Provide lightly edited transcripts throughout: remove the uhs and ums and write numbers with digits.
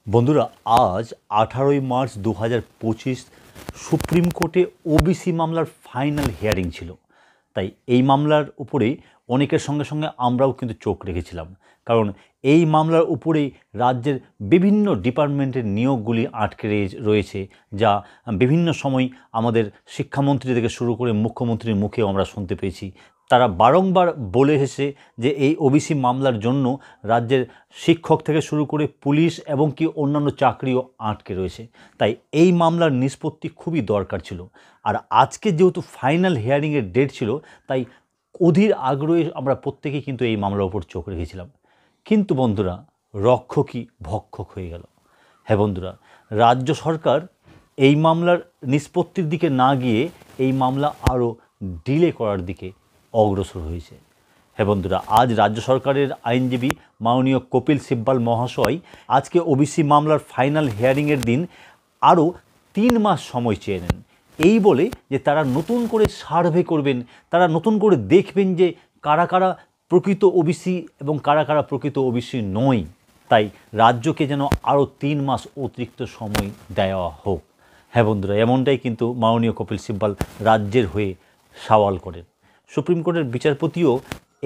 বন্ধুরা, আজ 18ই March 2025 supreme কোর্টে ওবিসি মামলার ফাইনাল হিয়ারিং ছিল। তাই এই মামলার উপরেই অনেকের সঙ্গে সঙ্গে আমরাও কিন্তু চোখ রেখেছিলাম, কারণ এই মামলার উপরেই রাজ্যের বিভিন্ন ডিপার্টমেন্টের নিয়োগগুলি আটকে রয়েছে, যা বিভিন্ন সময় আমাদের শিক্ষামন্ত্রী থেকে শুরু করে মুখ্যমন্ত্রীর মুখেও আমরা শুনতে পেয়েছি। তারা বারংবার বলে এসেছে যে এই ওবিসি মামলার জন্য রাজ্যের শিক্ষক থেকে শুরু করে পুলিশ এবং কি অন্যান্য চাকরিও আটকে রয়েছে। তাই এই মামলার নিষ্পত্তি খুবই দরকার ছিল। আর আজকে যেহেতু ফাইনাল হিয়ারিংয়ের ডেট ছিল, তাই অধীর আগ্রহে আমরা প্রত্যেকেই কিন্তু এই মামলার উপর চোখ রেখেছিলাম। কিন্তু বন্ধুরা, রক্ষকই ভক্ষক হয়ে গেল। হ্যাঁ বন্ধুরা, রাজ্য সরকার এই মামলার নিষ্পত্তির দিকে না গিয়ে এই মামলা আরও ডিলে করার দিকে অগ্রসর হয়েছে। হ্যাঁ বন্ধুরা, আজ রাজ্য সরকারের আইনজীবী মাননীয় কপিল সিব্বাল মহাশয় আজকে ওবিসি মামলার ফাইনাল হিয়ারিংয়ের দিন আরও 3 মাস সময় চেয়ে নেন, এই বলে যে তারা নতুন করে সার্ভে করবেন, তারা নতুন করে দেখবেন যে কারা কারা প্রকৃত ওবিসি এবং কারা কারা প্রকৃত ওবিসি নয়। তাই রাজ্যকে যেন আরও 3 মাস অতিরিক্ত সময় দেওয়া হোক। হ্যাঁ বন্ধুরা, এমনটাই কিন্তু মাননীয় কপিল সিব্বাল রাজ্যের হয়ে সওয়াল করেন। সুপ্রিম কোর্টের বিচারপতিও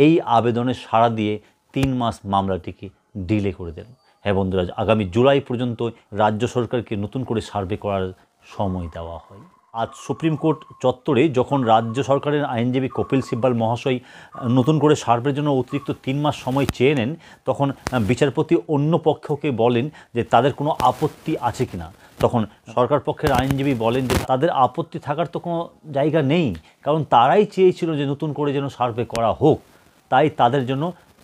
এই আবেদনে সাড়া দিয়ে 3 মাস মামলাটিকে ডিলে করে দেন। হ্যাঁ বন্ধুরা, আগামী জুলাই পর্যন্ত রাজ্য সরকারকে নতুন করে সার্ভে করার সময় দেওয়া হয়। আজ সুপ্রিম কোর্ট চত্বরে যখন রাজ্য সরকারের আইনজীবী কপিল সিব্বাল মহাশয় নতুন করে সার্ভের জন্য অতিরিক্ত 3 মাস সময় চেয়ে নেন, তখন বিচারপতি অন্য পক্ষকে বলেন যে তাদের কোনো আপত্তি আছে কিনা। তখন সরকার পক্ষের আইনজীবী বলেন যে তাদের আপত্তি থাকার তো কোনো জায়গা নেই, কারণ তারাই চেয়েছিল যে নতুন করে যেন সার্ভে করা হোক, তাই তাদের জন্য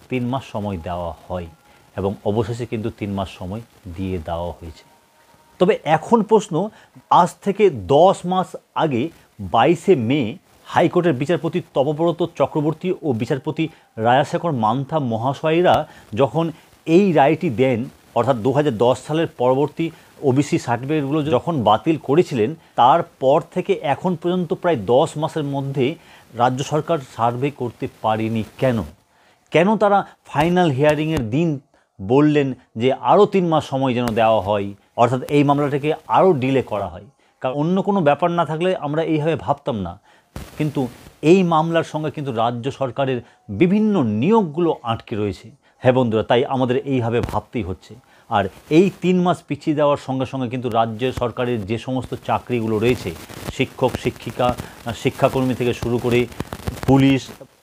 3 মাস সময় দেওয়া হয় এবং অবশেষে কিন্তু 3 মাস সময় দিয়ে দেওয়া হয়েছে। তবে এখন প্রশ্ন, আজ থেকে 10 মাস আগে 22শে মে হাইকোর্টের বিচারপতি তপব্রত চক্রবর্তী ও বিচারপতি রায়াশেখর মান্থা মহাশয়রা যখন এই রায়টি দেন, অর্থাৎ 2010 সালের পরবর্তী ওবিসি সার্টিফিকেটগুলো যখন বাতিল করেছিলেন, তারপর থেকে এখন পর্যন্ত প্রায় 10 মাসের মধ্যে রাজ্য সরকার সার্ভে করতে পারেনি। কেন তারা ফাইনাল হিয়ারিংয়ের দিন বললেন যে আরও 3 মাস সময় যেন দেওয়া হয়, অর্থাৎ এই মামলাটাকে আরও ডিলে করা হয়? কারণ অন্য কোনো ব্যাপার না থাকলে আমরা এইভাবে ভাবতাম না, কিন্তু এই মামলার সঙ্গে কিন্তু রাজ্য সরকারের বিভিন্ন নিয়োগগুলো আটকে রয়েছে। হ্যাঁ বন্ধুরা, তাই আমাদের এইভাবে ভাবতেই হচ্ছে। আর এই 3 মাস পিছিয়ে দেওয়ার সঙ্গে সঙ্গে কিন্তু রাজ্য সরকারের যে সমস্ত চাকরিগুলো রয়েছে, শিক্ষক শিক্ষিকা শিক্ষাকর্মী থেকে শুরু করে পুলিশ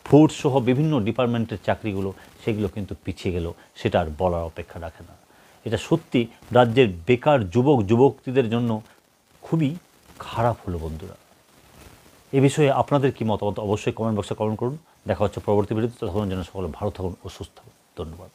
ফোর্স সহ বিভিন্ন ডিপার্টমেন্টের চাকরিগুলো, সেগুলো কিন্তু পিছিয়ে গেল, সেটা আর বলার অপেক্ষা রাখে না। এটা সত্যি রাজ্যের বেকার যুবক যুবতীদের জন্য খুবই খারাপ হলো বন্ধুরা। এ বিষয়ে আপনাদের কি মতামত অবশ্যই কমেন্ট বক্সে কমেন্ট করুন। দেখা হচ্ছে পরবর্তী ভিডিওতে। ততক্ষণ যেন সকলে ভালো থাকুন ও সুস্থ থাকুন। ধন্যবাদ।